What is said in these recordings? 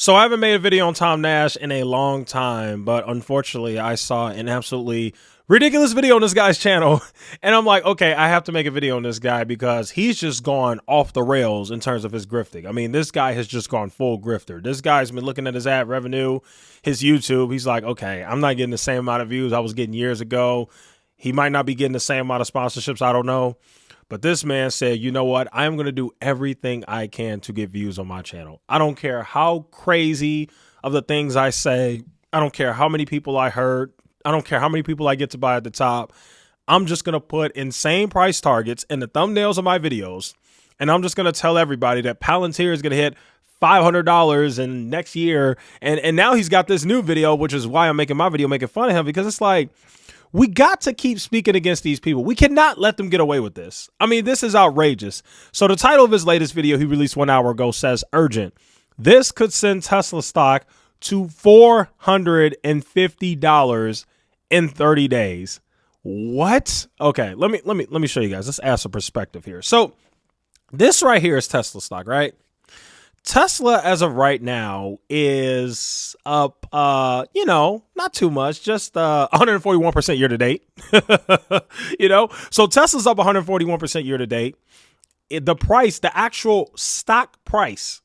So I haven't made a video on Tom Nash in a long time, but unfortunately I saw an absolutely ridiculous video on this guy's channel. And I'm like, okay, I have to make a video on this guy because he's just gone off the rails in terms of his grifting. I mean, this guy has just gone full grifter. This guy's been looking at his ad revenue, his YouTube. He's like, okay, I'm not getting the same amount of views I was getting years ago. He might not be getting the same amount of sponsorships. I don't know. But this man said, you know what? I'm going to do everything I can to get views on my channel. I don't care how crazy of the things I say. I don't care how many people I hurt. I don't care how many people I get to buy at the top. I'm just going to put insane price targets in the thumbnails of my videos. And I'm just going to tell everybody that Palantir is going to hit $500 in next year. And now he's got this new video, which is why I'm making my video making fun of him, because it's like, we got to keep speaking against these people. We cannot let them get away with this. I mean, this is outrageous. So the title of his latest video he released 1 hour ago says, urgent. This could send Tesla stock to $450 in 30 days. What? Okay, let me show you guys. Let's add some perspective here. So this right here is Tesla stock, right? Tesla, as of right now, is up, not too much, just 141% year to date. So Tesla's up 141% year to date. The price, the actual stock price,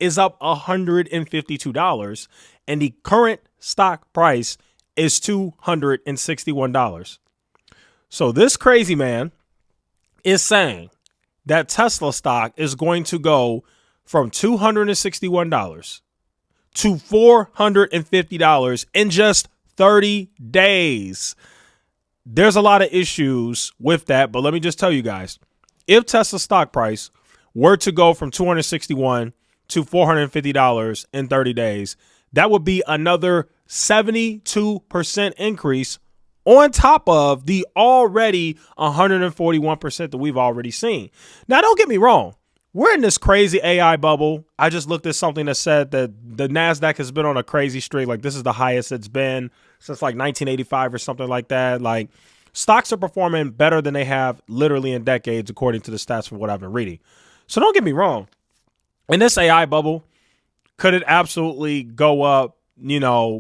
is up $152, and the current stock price is $261. So this crazy man is saying that Tesla stock is going to go from $261 to $450 in just 30 days. There's a lot of issues with that, but let me just tell you guys, if Tesla's stock price were to go from $261 to $450 in 30 days, that would be another 72% increase on top of the already 141% that we've already seen. Now, don't get me wrong. We're in this crazy AI bubble. I just looked at something that said that the NASDAQ has been on a crazy streak. Like, this is the highest it's been since like 1985 or something like that. Like, stocks are performing better than they have literally in decades, according to the stats from what I've been reading. So don't get me wrong. In this AI bubble, could it absolutely go up,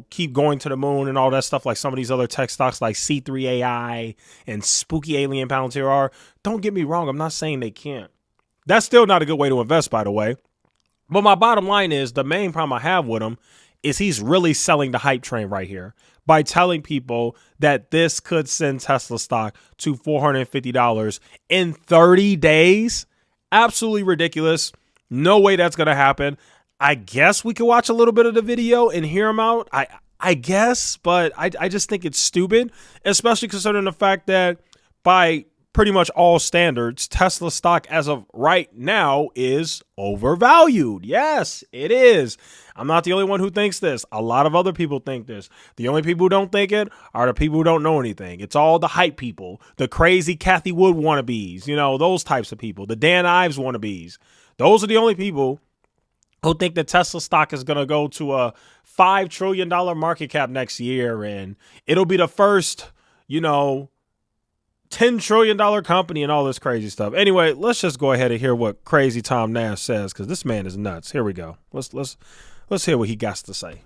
keep going to the moon and all that stuff like some of these other tech stocks like C3 AI and Spooky Alien Palantir are? Don't get me wrong. I'm not saying they can't. That's still not a good way to invest, by the way. But my bottom line is the main problem I have with him is he's really selling the hype train right here by telling people that this could send Tesla stock to $450 in 30 days. Absolutely ridiculous. No way that's going to happen. I guess we could watch a little bit of the video and hear him out. I guess, but I just think it's stupid, especially considering the fact that by pretty much all standards, Tesla stock as of right now is overvalued. Yes, it is. I'm not the only one who thinks this. A lot of other people think this. The only people who don't think it are the people who don't know anything. It's all the hype people, the crazy Kathy Wood wannabes, those types of people, the Dan Ives wannabes. Those are the only people who think that Tesla stock is going to go to a $5 trillion market cap next year, and it'll be the first, $10 trillion company and all this crazy stuff. Anyway, let's just go ahead and hear what crazy Tom Nash says, because this man is nuts. Here we go. Let's hear what he got to say.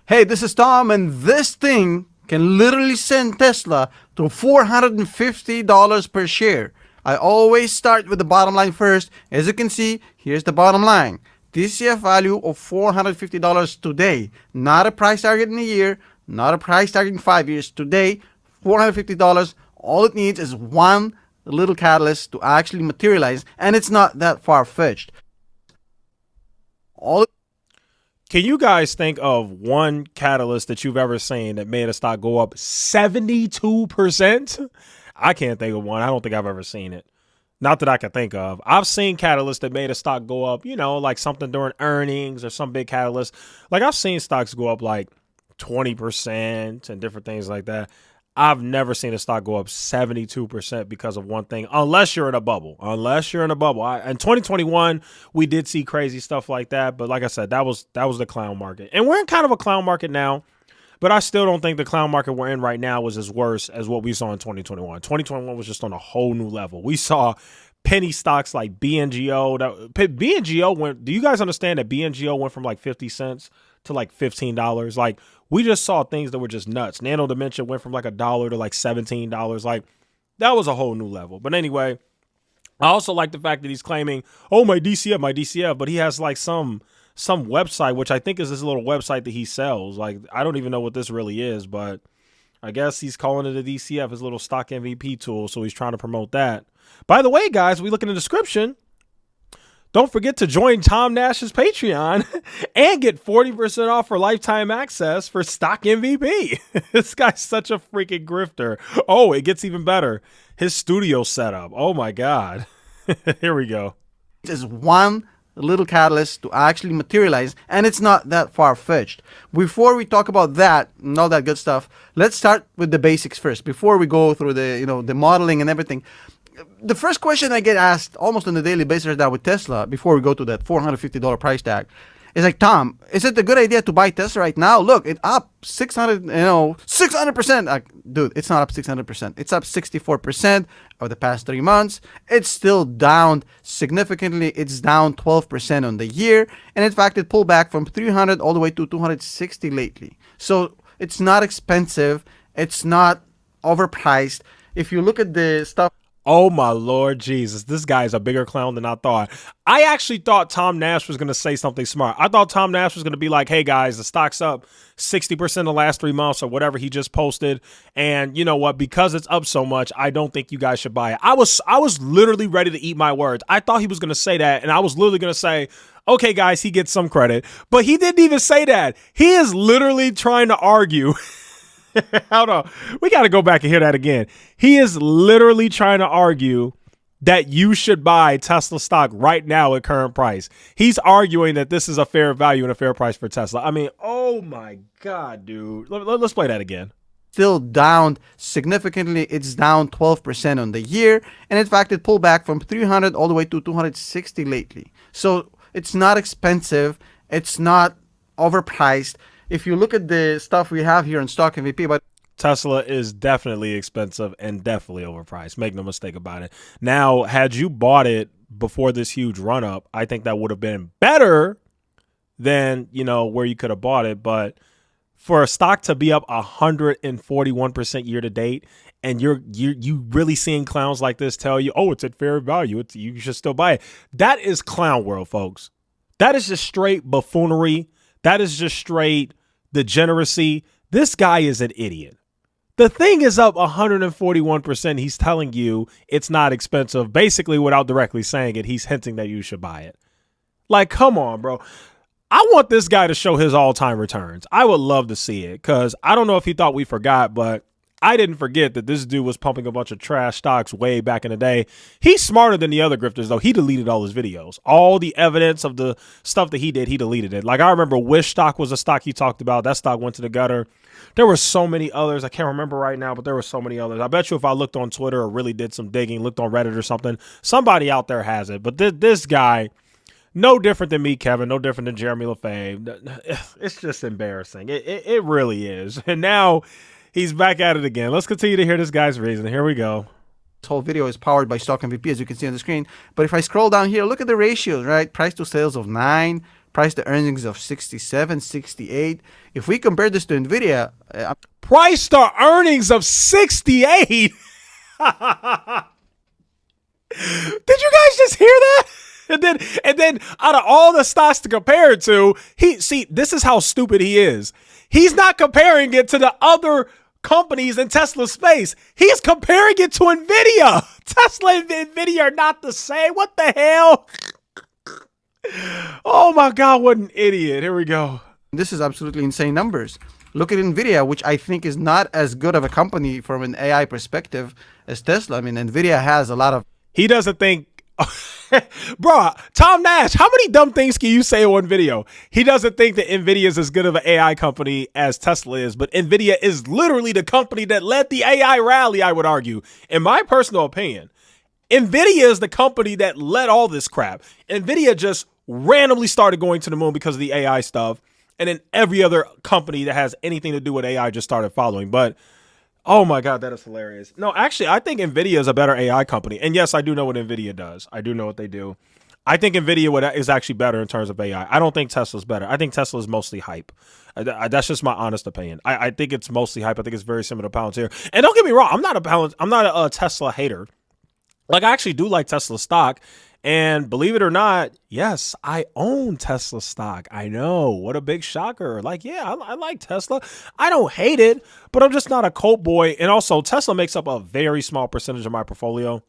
Hey, this is Tom, and this thing can literally send Tesla to $450 per share. I always start with the bottom line first. As you can see, here's the bottom line. DCF value of $450 today. Not a price target in a year, not a price target in 5 years. Today, $450. All it needs is one little catalyst to actually materialize, and it's not that far-fetched. Can you guys think of one catalyst that you've ever seen that made a stock go up 72%? I can't think of one. I don't think I've ever seen it. Not that I can think of. I've seen catalysts that made a stock go up, like something during earnings or some big catalyst. Like, I've seen stocks go up like 20% and different things like that. I've never seen a stock go up 72% because of one thing, unless you're in a bubble. In 2021, we did see crazy stuff like that. But like I said, that was the clown market. And we're in kind of a clown market now. But I still don't think the clown market we're in right now was as worse as what we saw in 2021. 2021 was just on a whole new level. We saw penny stocks like BNGO. BNGO went. Do you guys understand that BNGO went from like 50 cents to like $15? Like, we just saw things that were just nuts. Nano Dimension went from like $1 to like $17. Like, that was a whole new level. But anyway, I also like the fact that he's claiming, oh, my DCF, but he has like some website, which I think is this little website that he sells. Like, I don't even know what this really is, but I guess he's calling it a DCF, his little stock MVP tool. So he's trying to promote that. By the way, guys, we look in the description. Don't forget to join Tom Nash's Patreon and get 40% off for lifetime access for Stock MVP. This guy's such a freaking grifter. Oh, it gets even better. His studio setup. Oh, my God. Here we go. Just one little catalyst to actually materialize, and it's not that far-fetched. Before we talk about that and all that good stuff, let's start with the basics first before we go through the modeling and everything. The first question I get asked almost on a daily basis now with Tesla, before we go to that $450 price tag, is like, Tom, is it a good idea to buy Tesla right now? Look, it's up 600%. Dude, it's not up 600%. It's up 64% over the past 3 months. It's still down significantly. It's down 12% on the year. And in fact, it pulled back from 300 all the way to 260 lately. So it's not expensive. It's not overpriced. If you look at the stuff. Oh, my Lord Jesus. This guy is a bigger clown than I thought. I actually thought Tom Nash was going to say something smart. I thought Tom Nash was going to be like, hey, guys, the stock's up 60% the last 3 months or whatever he just posted. And you know what? Because it's up so much, I don't think you guys should buy it. I was literally ready to eat my words. I thought he was going to say that. And I was literally going to say, okay, guys, he gets some credit. But he didn't even say that. He is literally trying to argue. Hold on. We got to go back and hear that again. He is literally trying to argue that you should buy Tesla stock right now at current price. He's arguing that this is a fair value and a fair price for Tesla. I mean, oh my God, dude. Let's play that again. Still down significantly. It's down 12% on the year. And in fact, it pulled back from 300 all the way to 260 lately. So it's not expensive. It's not overpriced. If you look at the stuff we have here in Stock MVP, but Tesla is definitely expensive and definitely overpriced. Make no mistake about it. Now, had you bought it before this huge run up, I think that would have been better than, where you could have bought it. But for a stock to be up 141% year to date, and you really seeing clowns like this tell you, oh, it's at fair value, you should still buy it. That is clown world, folks. That is just straight buffoonery. That is just straight degeneracy. This guy is an idiot. The thing is up 141%. He's telling you it's not expensive. Basically, without directly saying it, he's hinting that you should buy it. Like, come on, bro. I want this guy to show his all-time returns. I would love to see it because I don't know if he thought we forgot, but I didn't forget that this dude was pumping a bunch of trash stocks way back in the day. He's smarter than the other grifters, though. He deleted all his videos. All the evidence of the stuff that he did, he deleted it. Like, I remember Wish stock was a stock he talked about. That stock went to the gutter. There were so many others. I can't remember right now, but there were so many others. I bet you if I looked on Twitter or really did some digging, looked on Reddit or something, somebody out there has it. But this guy, no different than me, Kevin, no different than Jeremy LaFave. It's just embarrassing. It really is. And now he's back at it again. Let's continue to hear this guy's reason. Here we go. This whole video is powered by Stock MVP, as you can see on the screen. But if I scroll down here, look at the ratios, right? Price to sales of 9, price to earnings of 67, 68. If we compare this to NVIDIA, price to earnings of 68. Did you guys just hear that? And then out of all the stocks to compare it to, this is how stupid he is. He's not comparing it to the other companies in Tesla's space. He's comparing it to NVIDIA. Tesla and NVIDIA are not the same. What the hell? Oh my God, what an idiot. Here we go. This is absolutely insane numbers. Look at NVIDIA, which I think is not as good of a company from an AI perspective as Tesla. I mean, NVIDIA has a lot of... He doesn't think... Bro, Tom Nash, how many dumb things can you say in one video? He doesn't think that NVIDIA is as good of an AI company as Tesla is, but NVIDIA is literally the company that led the AI rally, I would argue. In my personal opinion, NVIDIA is the company that led all this crap. NVIDIA just randomly started going to the moon because of the AI stuff, and then every other company that has anything to do with AI just started following. But Oh my God, that is hilarious. No, actually, I think Nvidia is a better AI company. And yes, I do know what Nvidia does. I do know what they do. I think Nvidia is actually better in terms of AI. I don't think Tesla's better. I think Tesla is mostly hype. That's just my honest opinion. I think it's mostly hype. I think it's very similar to Palantir. And don't get me wrong, I'm not a Tesla hater. Like, I actually do like Tesla stock. And believe it or not, yes, I own Tesla stock. I know. What a big shocker. Like, yeah, I like Tesla. I don't hate it, but I'm just not a cult boy. And also, Tesla makes up a very small percentage of my portfolio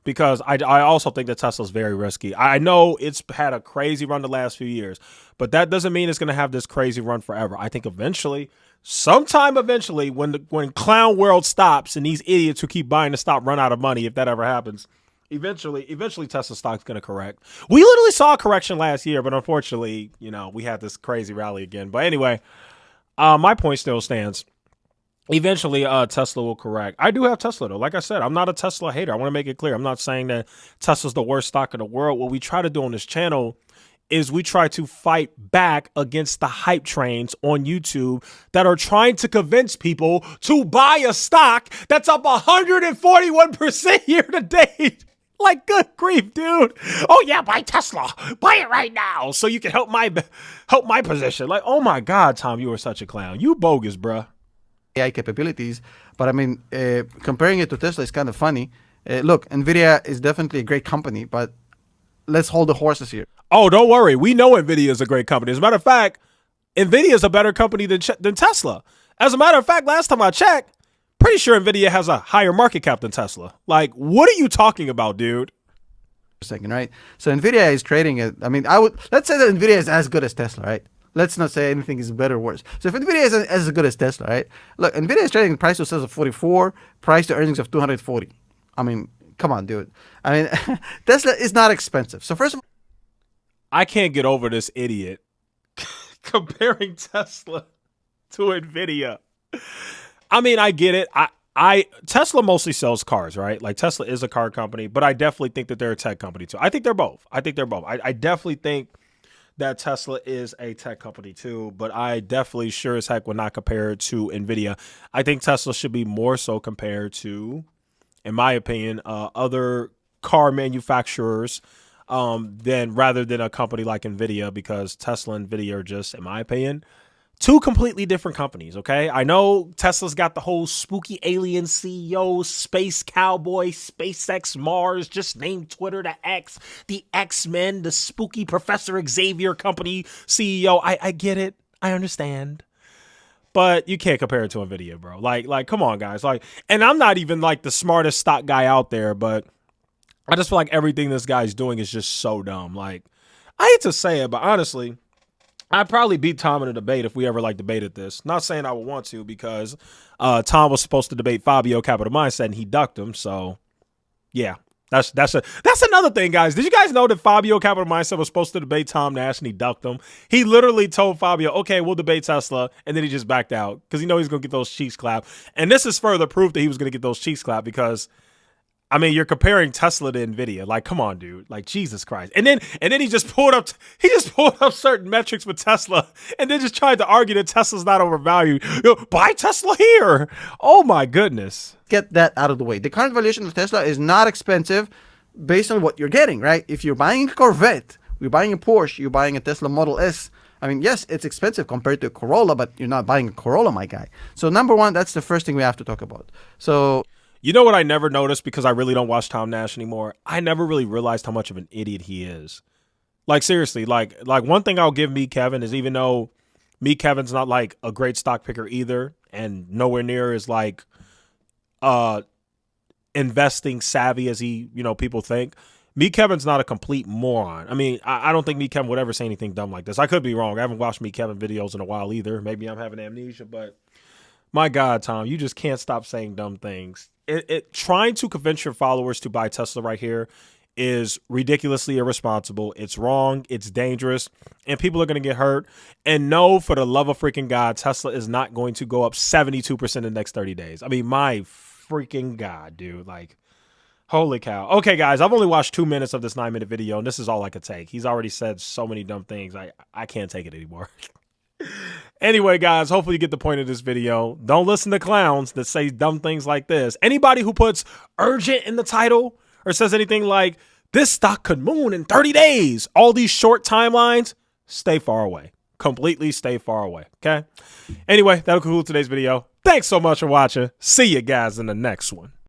because I also think that Tesla's very risky. I know it's had a crazy run the last few years, but that doesn't mean it's going to have this crazy run forever. I think sometime eventually, when clown world stops and these idiots who keep buying the stock run out of money, if that ever happens, eventually Tesla stock's going to correct. We literally saw a correction last year, but unfortunately, we had this crazy rally again. But anyway, my point still stands. Eventually, Tesla will correct. I do have Tesla, though. Like I said, I'm not a Tesla hater. I want to make it clear. I'm not saying that Tesla's the worst stock in the world. What we try to do on this channel is we try to fight back against the hype trains on YouTube that are trying to convince people to buy a stock that's up 141% year to date. Like, good grief, dude. Oh yeah, buy Tesla. Buy it right now so you can help my position. Like, oh my God, Tom, you are such a clown. You bogus, bruh. AI capabilities. But I mean, comparing it to Tesla is kind of funny. Look, Nvidia is definitely a great company, but let's hold the horses here. Oh, don't worry. We know Nvidia is a great company. As a matter of fact, Nvidia is a better company than Tesla. As a matter of fact, last time I checked, pretty sure Nvidia has a higher market cap than Tesla. Like, what are you talking about, dude? Second, right? So Nvidia is trading at, I mean, let's say that Nvidia is as good as Tesla, right? Let's not say anything is better or worse. So if Nvidia is as good as Tesla, right? Look, Nvidia is trading price to sales of 44, price to earnings of 240. I mean, come on, dude. I mean, Tesla is not expensive. So first of all, I can't get over this idiot comparing Tesla to Nvidia. I mean, I get it. Tesla mostly sells cars, right? Like, Tesla is a car company, but I definitely think that they're a tech company too. I think they're both. I definitely think that Tesla is a tech company too, but I definitely sure as heck would not compare it to Nvidia. I think Tesla should be more so compared to, in my opinion, other car manufacturers rather than a company like Nvidia, because Tesla and Nvidia are just, in my opinion, two completely different companies, okay? I know Tesla's got the whole spooky alien CEO, space cowboy, SpaceX, Mars, just name Twitter to X, the X-Men, the spooky Professor Xavier company CEO. I get it. I understand. But you can't compare it to Nvidia, bro. Like, come on, guys. Like, and I'm not even like the smartest stock guy out there, but I just feel like everything this guy's doing is just so dumb. Like, I hate to say it, but honestly, I'd probably beat Tom in a debate if we ever debated this. Not saying I would want to, because Tom was supposed to debate Fabio Capital Mindset and he ducked him. So yeah, that's another thing, guys. Did you guys know that Fabio Capital Mindset was supposed to debate Tom Nash and he ducked him? He literally told Fabio, okay, we'll debate Tesla, and then he just backed out because he he's gonna get those cheeks clapped. And this is further proof that he was gonna get those cheeks clapped, because I mean, you're comparing Tesla to Nvidia. Like, come on, dude. Like, Jesus Christ. And then he just pulled up certain metrics with Tesla, and then just tried to argue that Tesla's not overvalued. Buy Tesla here. Oh my goodness. Get that out of the way. The current valuation of Tesla is not expensive based on what you're getting, right? If you're buying a Corvette, you're buying a Porsche, you're buying a Tesla Model S. I mean, yes, it's expensive compared to a Corolla, but you're not buying a Corolla, my guy. So number one, that's the first thing we have to talk about. So, you know what I never noticed, because I really don't watch Tom Nash anymore? I never really realized how much of an idiot he is. Like, seriously, like one thing I'll give me, Kevin, is even though me, Kevin's not like a great stock picker either, and nowhere near as like investing savvy as people think. Me, Kevin's not a complete moron. I mean, I don't think me, Kevin would ever say anything dumb like this. I could be wrong. I haven't watched me, Kevin videos in a while either. Maybe I'm having amnesia, but my God, Tom, you just can't stop saying dumb things. Trying to convince your followers to buy Tesla right here is ridiculously irresponsible. It's wrong. It's dangerous. And people are going to get hurt. And no, for the love of freaking God, Tesla is not going to go up 72% in the next 30 days. I mean, my freaking God, dude. Like, holy cow. Okay, guys, I've only watched 2 minutes of this 9-minute video, and this is all I could take. He's already said so many dumb things. I can't take it anymore. Anyway, guys, hopefully you get the point of this video. Don't listen to clowns that say dumb things like this. Anybody who puts urgent in the title or says anything like this stock could moon in 30 days, all these short timelines, stay far away. Completely stay far away. Okay. Anyway, that'll conclude today's video. Thanks so much for watching. See you guys in the next one.